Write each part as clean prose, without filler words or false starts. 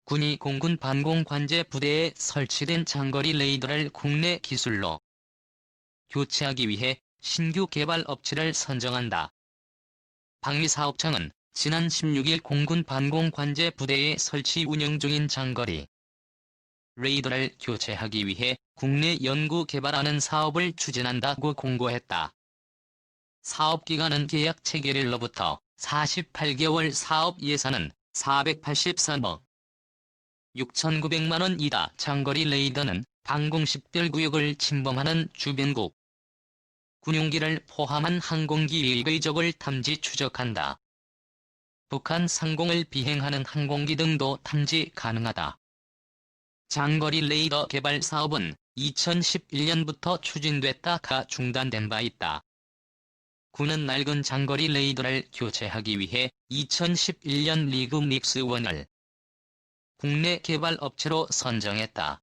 군이 공군 반공관제 부대에 설치된 장거리 레이더를 국내 기술로 교체하기 위해 신규 개발 업체를 선정한다. 방위사업청은 지난 16일 공군 반공관제 부대에 설치 운영 중인 장거리 레이더를 교체하기 위해 국내 연구 개발하는 사업을 추진한다고 공고했다. 사업기간은 계약 체결일로부터 48개월, 사업 예산은 483억 6,900만 원이다. 장거리 레이더는 방공 식별구역을 침범하는 주변국 군용기를 포함한 항공기 적을 탐지 추적한다. 북한 상공을 비행하는 항공기 등도 탐지 가능하다. 장거리 레이더 개발 사업은 2011년부터 추진됐다가 중단된 바 있다. 군은 낡은 장거리 레이더를 교체하기 위해 2011년 리그닉스1을 국내 개발 업체로 선정했다.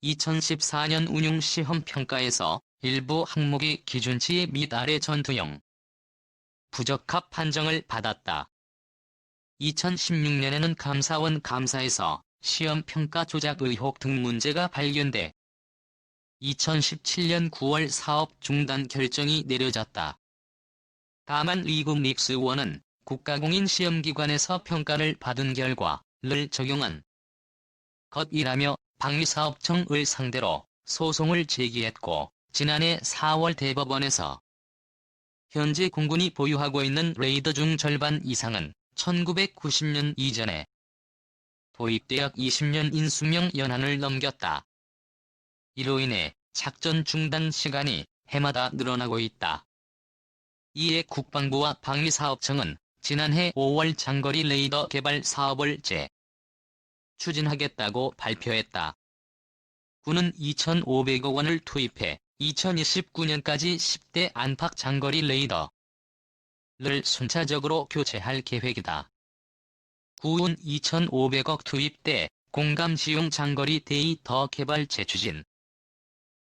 2014년 운용 시험 평가에서 일부 항목이 기준치 및 아래 전투용 부적합 판정을 받았다. 2016년에는 감사원 감사에서 시험평가 조작 의혹 등 문제가 발견돼 2017년 9월 사업 중단 결정이 내려졌다. 다만 리그닉스1은 국가공인시험기관에서 평가를 받은 결과를 적용한 것이라며 방위사업청을 상대로 소송을 제기했고, 지난해 4월 대법원에서 현재 공군이 보유하고 있는 레이더 중 절반 이상은 1990년 이전에 도입돼 약 20년인 수명 연한을 넘겼다. 이로 인해 작전 중단 시간이 해마다 늘어나고 있다. 이에 국방부와 방위사업청은 지난해 5월 장거리 레이더 개발 사업을 추진하겠다고 발표했다. 군은 2,500억 원을 투입해 2029년까지 10대 안팎 장거리 레이더를 순차적으로 교체할 계획이다. 군 2,500억 투입대 공감시용 장거리 데이터 개발 재추진.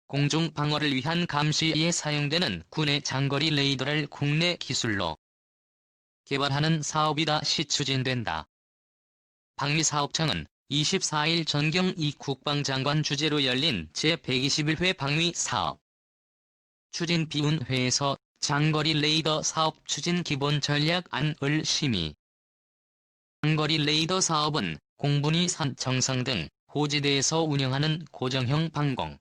공중 방어를 위한 감시에 사용되는 군의 장거리 레이더를 국내 기술로 개발하는 사업이다 시 추진된다. 방위사업청은 24일 전경희 국방장관 주재로 열린 제121회 방위사업 추진비운회에서 장거리 레이더 사업 추진 기본 전략안을 심의. 장거리 레이더 사업은 공군이 산, 정상 등 호지대에서 운영하는 고정형 방공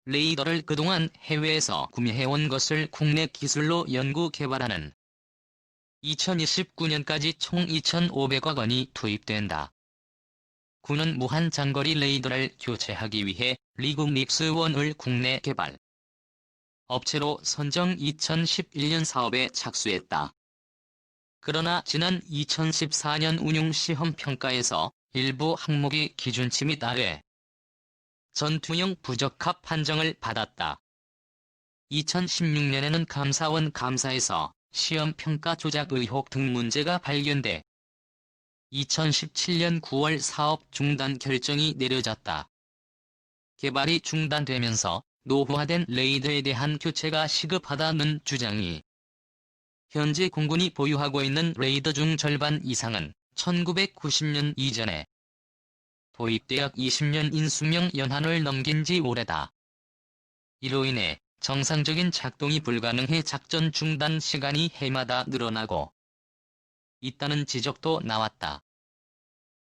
레이더를 그동안 해외에서 구매해온 것을 국내 기술로 연구 개발하는 2029년까지 총 2,500억 원이 투입된다. 군은 무한 장거리 레이더를 교체하기 위해 리그닉스1을 국내 개발 업체로 선정 2011년 사업에 착수했다. 그러나 지난 2014년 운용시험 평가에서 일부 항목이 기준치 및 아래 전투용 부적합 판정을 받았다. 2016년에는 감사원 감사에서 시험평가 조작 의혹 등 문제가 발견돼 2017년 9월 사업 중단 결정이 내려졌다. 개발이 중단되면서 노후화된 레이더에 대한 교체가 시급하다는 주장이 현재 공군이 보유하고 있는 레이더 중 절반 이상은 1990년 이전에 도입돼 약 20년인 수명 연한을 넘긴 지 오래다. 이로 인해 정상적인 작동이 불가능해 작전 중단 시간이 해마다 늘어나고 있다는 지적도 나왔다.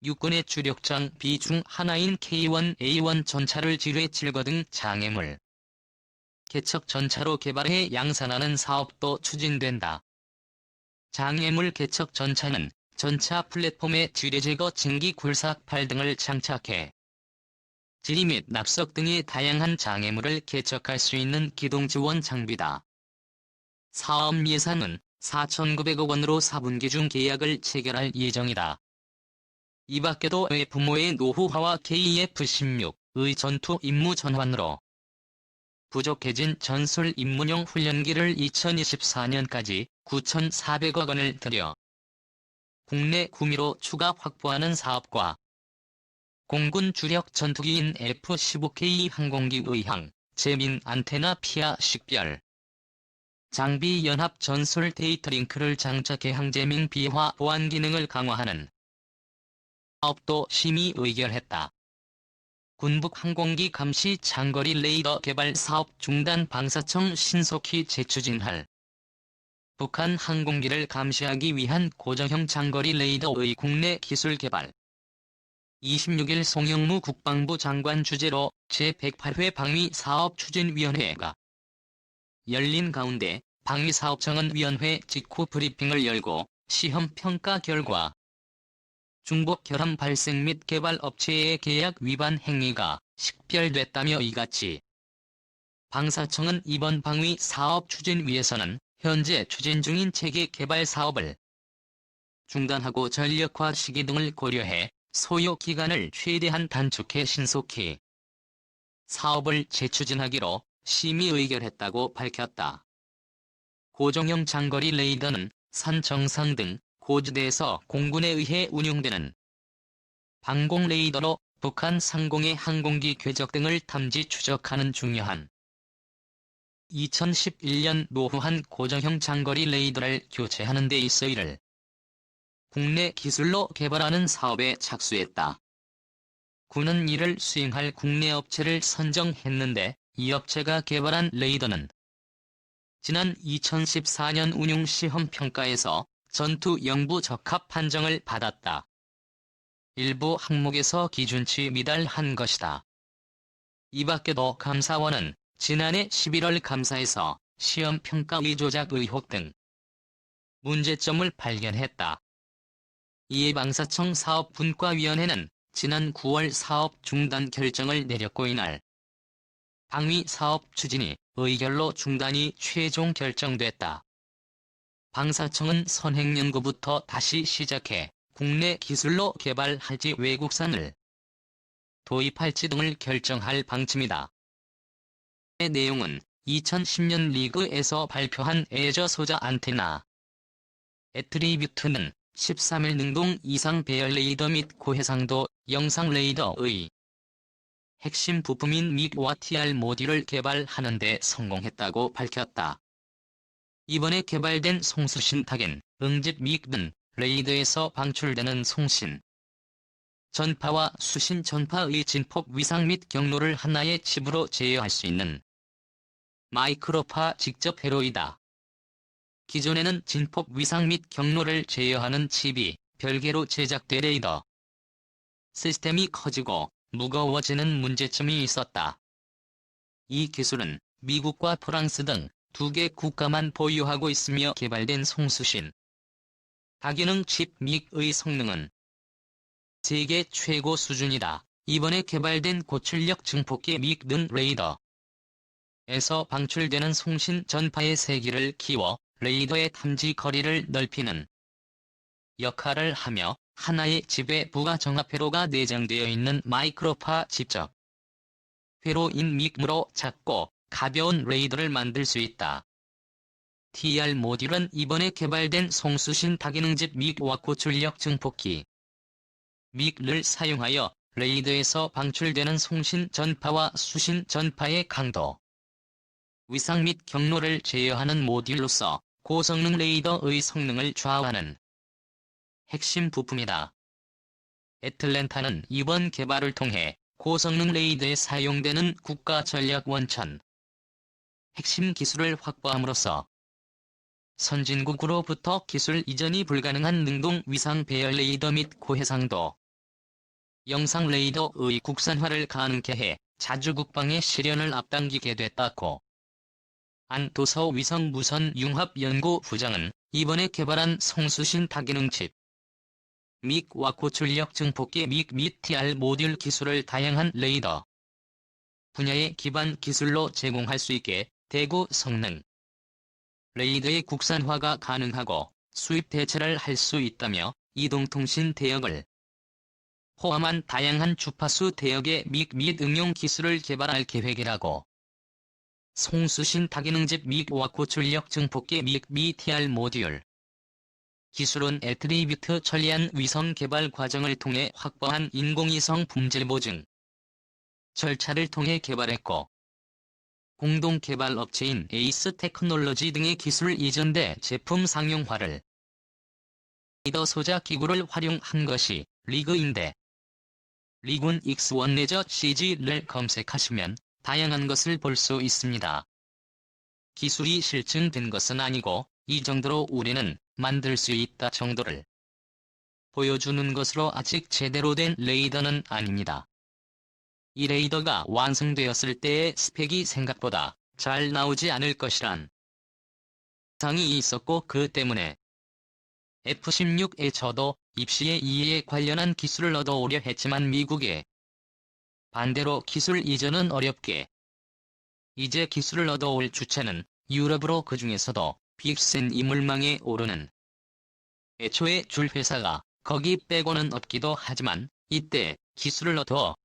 육군의 주력 장비 중 하나인 K1A1 전차를 지뢰 질거 등 장애물 개척 전차로 개발해 양산하는 사업도 추진된다. 장애물 개척 전차는 전차 플랫폼에 지뢰 제거 증기 굴삭팔 등을 장착해 지리 및 납석 등의 다양한 장애물을 개척할 수 있는 기동 지원 장비다. 사업 예산은 4,900억 원으로 4분기 중 계약을 체결할 예정이다. 이 밖에도 부모의 노후화와 KF-16의 전투 임무 전환으로 부족해진 전술 입문용 훈련기를 2024년까지 9,400억 원을 들여 국내 구매로 추가 확보하는 사업과 공군 주력 전투기인 F-15K 항공기 의항, 제민 안테나 피하 식별 장비 연합 전술 데이터 링크를 장착해 항제민 비화 보안 기능을 강화하는 사업도 심의 의결했다. 군북 항공기 감시 장거리 레이더 개발 사업 중단 방사청 신속히 재추진할. 북한 항공기를 감시하기 위한 고정형 장거리 레이더의 국내 기술 개발. 26일 송영무 국방부 장관 주재로 제108회 방위사업추진위원회가 열린 가운데 방위사업청은 위원회 직후 브리핑을 열고 시험평가 결과 중복 결함 발생 및 개발 업체의 계약 위반 행위가 식별됐다며 이같이 방사청은 이번 방위사업추진위에서는 현재 추진 중인 체계 개발 사업을 중단하고 전력화 시기 등을 고려해 소요 기간을 최대한 단축해 신속히 사업을 재추진하기로 심의 의결했다고 밝혔다. 고정형 장거리 레이더는 산 정상 등 고지대에서 공군에 의해 운용되는 방공 레이더로 북한 상공의 항공기 궤적 등을 탐지 추적하는 중요한 2011년 노후한 고정형 장거리 레이더를 교체하는 데 있어 이를 국내 기술로 개발하는 사업에 착수했다. 군은 이를 수행할 국내 업체를 선정했는데 이 업체가 개발한 레이더는 지난 2014년 운용 시험 평가에서 전투 영부 적합 판정을 받았다. 일부 항목에서 기준치 미달한 것이다. 이 밖에도 감사원은 지난해 11월 감사에서 시험 평가의 조작 의혹 등 문제점을 발견했다. 이에 방사청 사업분과위원회는 지난 9월 사업 중단 결정을 내렸고 이날 방위사업 추진이 의결로 중단이 최종 결정됐다. 방사청은 선행연구부터 다시 시작해 국내 기술로 개발할지 외국산을 도입할지 등을 결정할 방침이다. 의 내용은 2010년 리그에서 발표한 애저 소자 안테나 애트리뷰트는 13일 능동 이상 배열 레이더 및 고해상도 영상 레이더의 핵심 부품인 믹와 TR 모듈을 개발하는 데 성공했다고 밝혔다. 이번에 개발된 송수신 타겐, 응집 믹은 레이더에서 방출되는 송신 전파와 수신 전파의 진폭 위상 및 경로를 하나의 칩으로 제어할 수 있는 마이크로파 직접 회로이다. 기존에는 진폭 위상 및 경로를 제어하는 칩이 별개로 제작돼 레이더 시스템이 커지고 무거워지는 문제점이 있었다. 이 기술은 미국과 프랑스 등 2개 국가만 보유하고 있으며 개발된 송수신 다기능 칩 믹의 성능은 세계 최고 수준이다. 이번에 개발된 고출력 증폭기 믹는 레이더에서 방출되는 송신 전파의 세기를 키워 레이더의 탐지 거리를 넓히는 역할을 하며 하나의 칩에 부가 정합 회로가 내장되어 있는 마이크로파 직접 회로인 믹으로 작고 가벼운 레이더를 만들 수 있다. TR 모듈은 이번에 개발된 송수신 다기능집 믹과 고출력 증폭기 믹을 사용하여 레이더에서 방출되는 송신 전파와 수신 전파의 강도, 위상 및 경로를 제어하는 모듈로서 고성능 레이더의 성능을 좌우하는 핵심 부품이다. 애틀랜타는 이번 개발을 통해 고성능 레이더에 사용되는 국가 전략 원천 핵심 기술을 확보함으로써 선진국으로부터 기술 이전이 불가능한 능동 위상 배열 레이더 및 고해상도 영상 레이더의 국산화를 가능케 해 자주 국방의 실현을 앞당기게 됐다고 안도서 위성무선융합연구부장은 이번에 개발한 송수신 다기능 칩 믹과 고출력 증폭기 믹 및 TR 모듈 기술을 다양한 레이더 분야의 기반 기술로 제공할 수 있게 대구 성능 레이더의 국산화가 가능하고 수입 대체를 할 수 있다며 이동통신 대역을 포함한 다양한 주파수 대역의 믹 및 응용 기술을 개발할 계획이라고 송수신 다기능집 믹과 고출력 증폭기 믹 및 TR 모듈 기술은 애트리뷰트 천리안 위성 개발 과정을 통해 확보한 인공위성 품질 보증 절차를 통해 개발했고 공동 개발 업체인 에이스 테크놀로지 등의 기술 이전돼 제품 상용화를 레이더 소자 기구를 활용한 것이 리그인데 리군 X1 레저 CG를 검색하시면 다양한 것을 볼 수 있습니다. 기술이 실증된 것은 아니고 이 정도로 우리는 만들 수 있다 정도를 보여주는 것으로 아직 제대로 된 레이더는 아닙니다. 이 레이더가 완성되었을 때의 스펙이 생각보다 잘 나오지 않을 것이란 상이 있었고 그 때문에 F-16에 저도 입시에 이에 관련한 기술을 얻어오려 했지만 미국에 반대로 기술 이전은 어렵게 이제 기술을 얻어올 주체는 유럽으로 그 중에서도 빅센 이물망에 오르는 애초에 줄 회사가 거기 빼고는 없기도 하지만 이때 기술을 얻어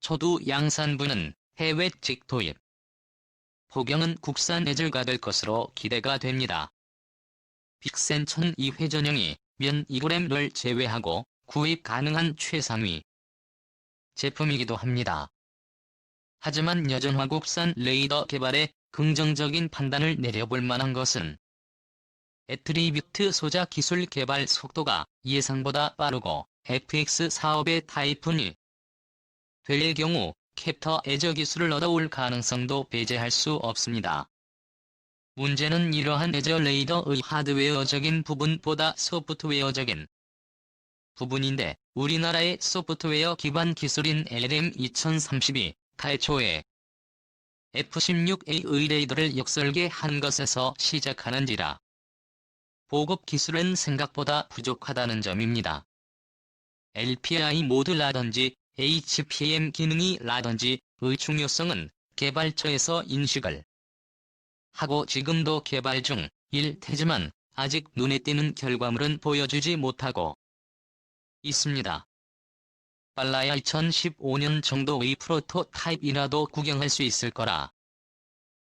초두 양산부는 해외 직도입 포경은 국산 애즐가 될 것으로 기대가 됩니다. 빅센 1002회 전형이 면 2g를 제외하고 구입 가능한 최상위 제품이기도 합니다. 하지만 여전화 국산 레이더 개발에 긍정적인 판단을 내려볼 만한 것은 애트리뷰트 소자 기술 개발 속도가 예상보다 빠르고 FX 사업의 타이푼이 될 경우 캡터 애저 기술을 얻어올 가능성도 배제할 수 없습니다. 문제는 이러한 애저 레이더의 하드웨어적인 부분보다 소프트웨어적인 부분인데 우리나라의 소프트웨어 기반 기술인 LM2032 태초에 F-16A의 레이더를 역설계한 것에서 시작하는지라 보급 기술은 생각보다 부족하다는 점입니다. LPI 모드라든지 HPM 기능이라든지의 중요성은 개발처에서 인식을 하고 지금도 개발 중일 테지만 아직 눈에 띄는 결과물은 보여주지 못하고 있습니다. 빨라야 2015년 정도의 프로토타입이라도 구경할 수 있을 거라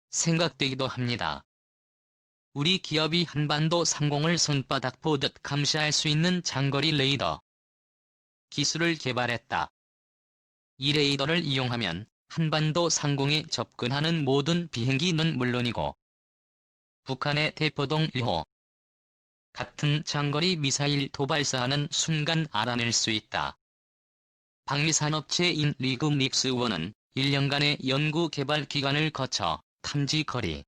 생각되기도 합니다. 우리 기업이 한반도 상공을 손바닥 보듯 감시할 수 있는 장거리 레이더 기술을 개발했다. 이 레이더를 이용하면 한반도 상공에 접근하는 모든 비행기는 물론이고 북한의 대포동 1호 같은 장거리 미사일 도발사하는 순간 알아낼 수 있다. 방위산업체인 리그닉스1은 1년간의 연구 개발 기간을 거쳐 탐지 거리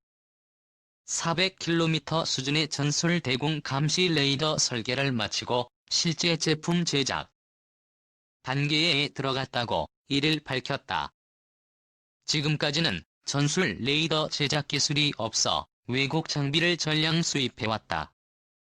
400km 수준의 전술 대공 감시 레이더 설계를 마치고 실제 제품 제작 단계에 들어갔다고 이를 밝혔다. 지금까지는 전술 레이더 제작 기술이 없어 외국 장비를 전량 수입해왔다.